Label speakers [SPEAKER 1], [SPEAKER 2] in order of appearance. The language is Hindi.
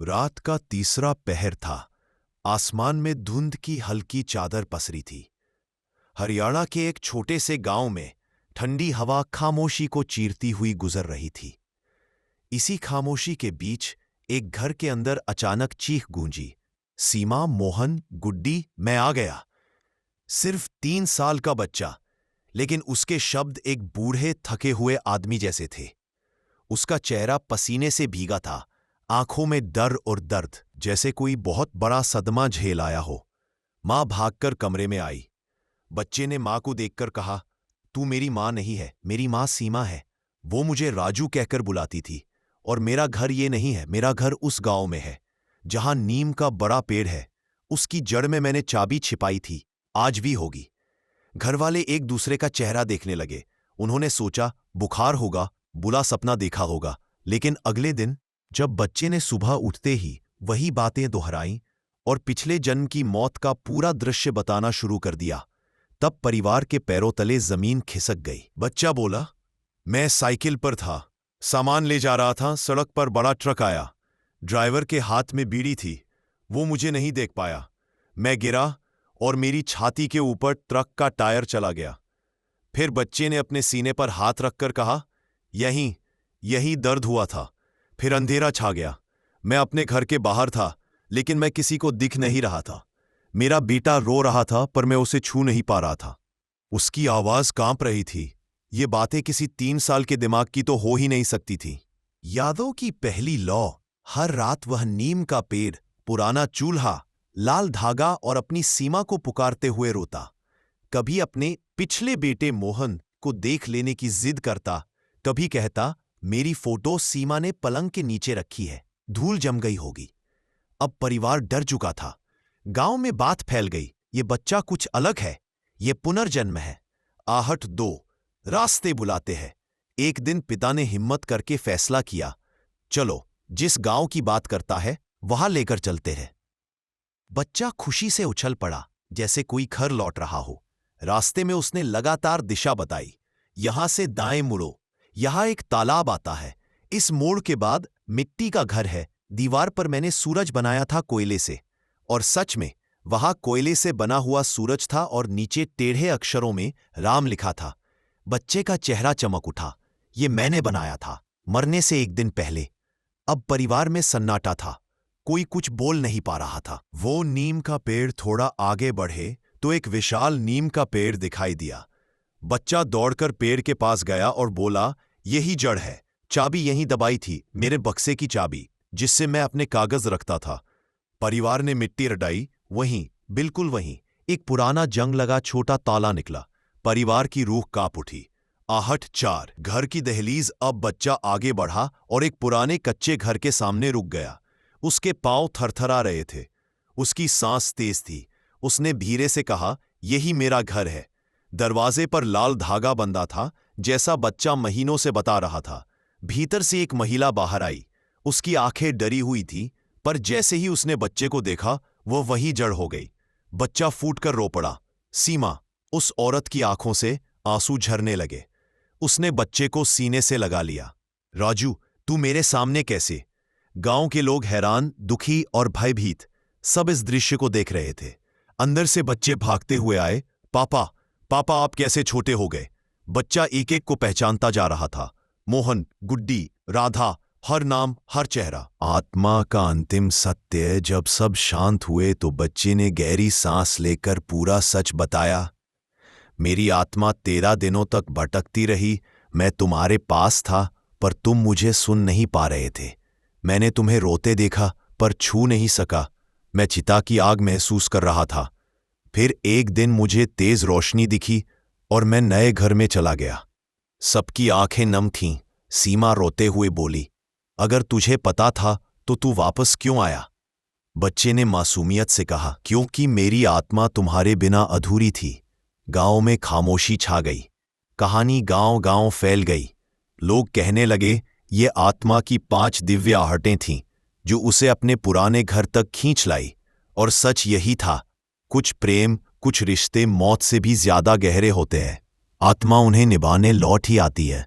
[SPEAKER 1] रात का तीसरा पहर था। आसमान में धुंध की हल्की चादर पसरी थी। हरियाणा के एक छोटे से गांव में ठंडी हवा खामोशी को चीरती हुई गुजर रही थी। इसी खामोशी के बीच एक घर के अंदर अचानक चीख गूंजी, सीमा, मोहन, गुड्डी, मैं आ गया। सिर्फ 3 साल का बच्चा, लेकिन उसके शब्द एक बूढ़े थके हुए आदमी जैसे थे। उसका चेहरा पसीने से भीगा था, आंखों में डर और दर्द, जैसे कोई बहुत बड़ा सदमा झेल आया हो। मां भागकर कमरे में आई। बच्चे ने मां को देखकर कहा, तू मेरी मां नहीं है, मेरी मां सीमा है। वो मुझे राजू कहकर बुलाती थी। और मेरा घर ये नहीं है, मेरा घर उस गांव में है जहां नीम का बड़ा पेड़ है। उसकी जड़ में मैंने चाबी छिपाई थी, आज भी होगी। घरवाले एक दूसरे का चेहरा देखने लगे। उन्होंने सोचा बुखार होगा, बुरा सपना देखा होगा। लेकिन अगले दिन जब बच्चे ने सुबह उठते ही वही बातें दोहराईं और पिछले जन्म की मौत का पूरा दृश्य बताना शुरू कर दिया, तब परिवार के पैरों तले जमीन खिसक गई। बच्चा बोला, मैं साइकिल पर था, सामान ले जा रहा था। सड़क पर बड़ा ट्रक आया। ड्राइवर के हाथ में बीड़ी थी, वो मुझे नहीं देख पाया। मैं गिरा और मेरी छाती के ऊपर ट्रक का टायर चला गया। फिर बच्चे ने अपने सीने पर हाथ रखकर कहा, यहीं यहीं दर्द हुआ था। फिर अंधेरा छा गया। मैं अपने घर के बाहर था, लेकिन मैं किसी को दिख नहीं रहा था। मेरा बेटा रो रहा था, पर मैं उसे छू नहीं पा रहा था। उसकी आवाज कांप रही थी। ये बातें किसी 3 साल के दिमाग की तो हो ही नहीं सकती थी। यादों की पहली लौ। हर रात वह नीम का पेड़, पुराना चूल्हा, लाल धागा और अपनी सीमा को पुकारते हुए रोता। कभी अपने पिछले बेटे मोहन को देख लेने की जिद करता, कभी कहता, मेरी फोटो सीमा ने पलंग के नीचे रखी है, धूल जम गई होगी। अब परिवार डर चुका था। गांव में बात फैल गई, ये बच्चा कुछ अलग है, ये पुनर्जन्म है। आहट 2, रास्ते बुलाते हैं। एक दिन पिता ने हिम्मत करके फैसला किया, चलो जिस गांव की बात करता है वहां लेकर चलते हैं। बच्चा खुशी से उछल पड़ा, जैसे कोई घर लौट रहा हो। रास्ते में उसने लगातार दिशा बताई, यहां से दाएं मुड़ो, यहां एक तालाब आता है, इस मोड़ के बाद मिट्टी का घर है, दीवार पर मैंने सूरज बनाया था कोयले से। और सच में वहां कोयले से बना हुआ सूरज था और नीचे टेढ़े अक्षरों में राम लिखा था। बच्चे का चेहरा चमक उठा, ये मैंने बनाया था, मरने से एक दिन पहले। अब परिवार में सन्नाटा था, कोई कुछ बोल नहीं पा रहा था। वो नीम का पेड़ थोड़ा आगे बढ़े तो एक विशाल नीम का पेड़ दिखाई दिया। बच्चा दौड़कर पेड़ के पास गया और बोला, यही जड़ है, चाबी यहीं दबाई थी, मेरे बक्से की चाबी, जिससे मैं अपने कागज रखता था। परिवार ने मिट्टी रटाई, वहीं, बिल्कुल वहीं, एक पुराना जंग लगा छोटा ताला निकला। परिवार की रूह कांप उठी। आहट 4, घर की दहलीज। अब बच्चा आगे बढ़ा और एक पुराने कच्चे घर के सामने रुक गया। उसके पांव थरथरा रहे थे, उसकी सांस तेज थी। उसने धीरे से कहा, यही मेरा घर है। दरवाजे पर लाल धागा बंधा था, जैसा बच्चा महीनों से बता रहा था। भीतर से एक महिला बाहर आई। उसकी आंखें डरी हुई थी, पर जैसे ही उसने बच्चे को देखा, वो वही जड़ हो गई। बच्चा फूटकर रो पड़ा। सीमा। उस औरत की आंखों से आंसू झरने लगे। उसने बच्चे को सीने से लगा लिया। राजू, तू मेरे सामने कैसे? गांव के लोग हैरान, दुखी और भयभीत सब इस दृश्य को देख रहे थे। अंदर से बच्चे भागते हुए आए, पापा, पापा आप कैसे छोटे हो गए? बच्चा एक एक को पहचानता जा रहा था। मोहन, गुड्डी, राधा, हर नाम, हर चेहरा। आत्मा का अंतिम सत्य। जब सब शांत हुए तो बच्चे ने गहरी सांस लेकर पूरा सच बताया। मेरी आत्मा 13 दिनों तक भटकती रही। मैं तुम्हारे पास था, पर तुम मुझे सुन नहीं पा रहे थे। मैंने तुम्हें रोते देखा, पर छू नहीं सका। मैं चिता की आग महसूस कर रहा था। फिर एक दिन मुझे तेज रोशनी दिखी और मैं नए घर में चला गया। सबकी आंखें नम थीं। सीमा रोते हुए बोली, अगर तुझे पता था तो तू वापस क्यों आया? बच्चे ने मासूमियत से कहा, क्योंकि मेरी आत्मा तुम्हारे बिना अधूरी थी। गांव में खामोशी छा गई। कहानी गांव गांव फैल गई। लोग कहने लगे, ये आत्मा की 5 दिव्य आहटें थीं जो उसे अपने पुराने घर तक खींच लाई। और सच यही था, कुछ प्रेम, कुछ रिश्ते मौत से भी ज्यादा गहरे होते हैं। आत्मा उन्हें निभाने लौट ही आती है।